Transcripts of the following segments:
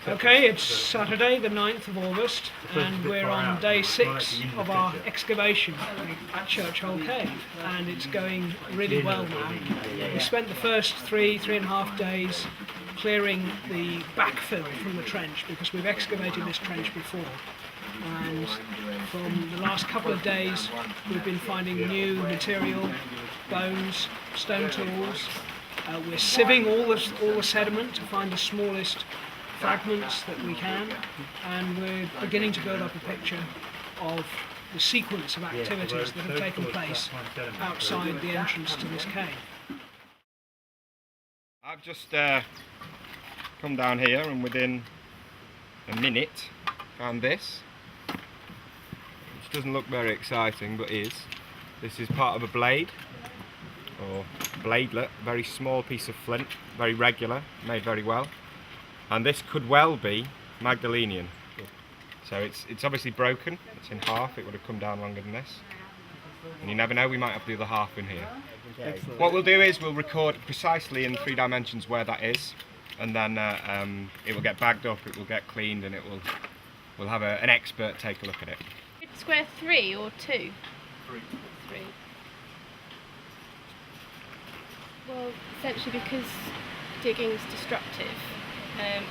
Okay, it's Saturday the 9th of August and we're on day 6 of our excavation at Creswell Crags, and it's going really well now. We spent the first three and a half days clearing the backfill from the trench because we've excavated this trench before, and from the last couple of days we've been finding new material, bones, stone tools. We're sieving all the sediment to find the smallest fragments that we can, and we're beginning to build up a picture of the sequence of activities that have taken place outside the entrance to this cave. I've just come down here and within a minute found this, which doesn't look very exciting but is. This is part of a blade, or bladelet, very small piece of flint, very regular, made very well. And this could well be Magdalenian. So it's obviously broken, it's in half, it would have come down longer than this. And you never know, we might have the other half in here. Excellent. What we'll do is we'll record precisely in 3 dimensions where that is, and then it will get bagged up, it will get cleaned, and we'll have an expert take a look at it. Square 3 or 2? 3. Well, essentially because digging's destructive.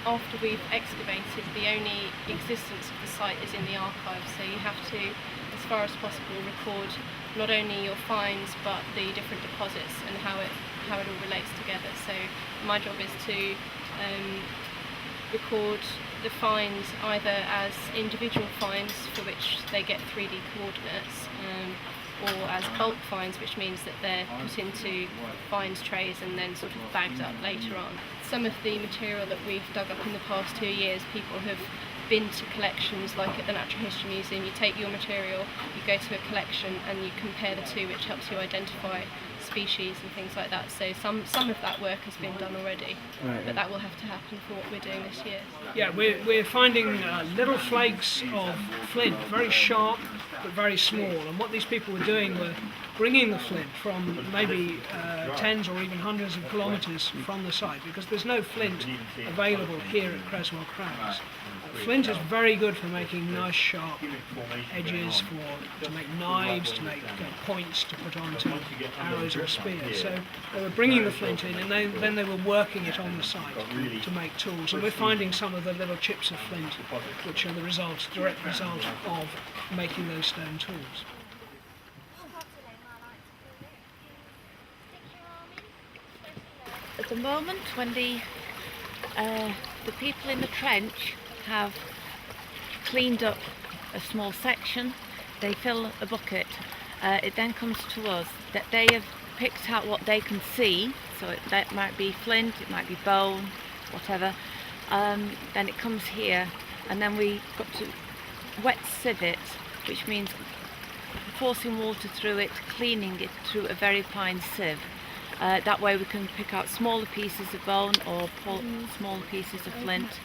After we've excavated, the only existence of the site is in the archive, so you have to, as far as possible, record not only your finds but the different deposits and how it all relates together. So my job is to record the finds either as individual finds for which they get 3D coordinates, or as bulk finds, which means that they're put into finds trays and then sort of bagged up later on. Some of the material that we've dug up in the past 2 years, people have been to collections like at the Natural History Museum. You take your material, you go to a collection and you compare the two, which helps you identify species and things like that. So some of that work has been done already, but that will have to happen for what we're doing this year. Yeah, we're finding little flakes of flint, very sharp but very small, and what these people were doing were bringing the flint from maybe tens or even hundreds of kilometres from the site, because there's no flint available here at Creswell Crags. Flint is very good for making nice sharp edges, to make knives, to make points to put onto arrows or spears. So they were bringing the flint in, and then they were working it on the site to make tools. And we're finding some of the little chips of flint, which are the direct result of making those stone tools. At the moment, when the people in the trench have cleaned up a small section, they fill a bucket. It then comes to us that they have picked out what they can see, so that might be flint, it might be bone, whatever. Then it comes here, and then we got to wet sieve it, which means forcing water through it, cleaning it through a very fine sieve. That way we can pick out smaller pieces of bone or pull smaller pieces of flint.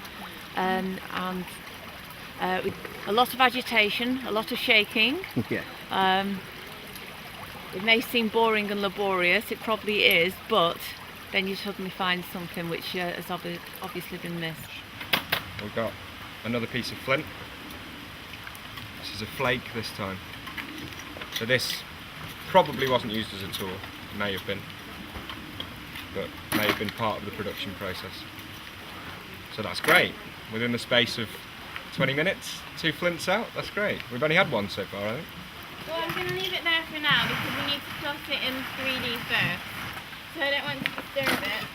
With a lot of agitation, a lot of shaking. Yeah. It may seem boring and laborious, it probably is, but then you suddenly find something which has obviously been missed. We've got another piece of flint. This is a flake this time. So this probably wasn't used as a tool, it may have been, but may have been part of the production process. So that's great. Within the space of 20 minutes, 2 flints out, that's great. We've only had 1 so far, I think. Well, I'm going to leave it there for now because we need to plot it in 3D first. So I don't want to disturb it.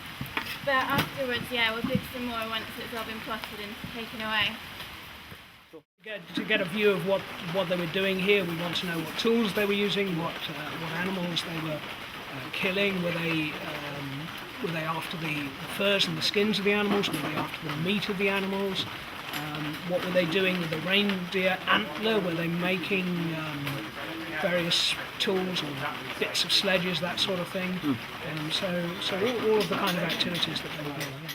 But afterwards, yeah, we'll dig some more once it's all been plotted and taken away. To get a view of what they were doing here, we want to know what tools they were using, what animals they were killing. Were they after the furs and the skins of the animals? Were they after the meat of the animals? What were they doing with the reindeer antler? Were they making various tools or bits of sledges, that sort of thing? So all of the kind of activities that they were doing. Yeah.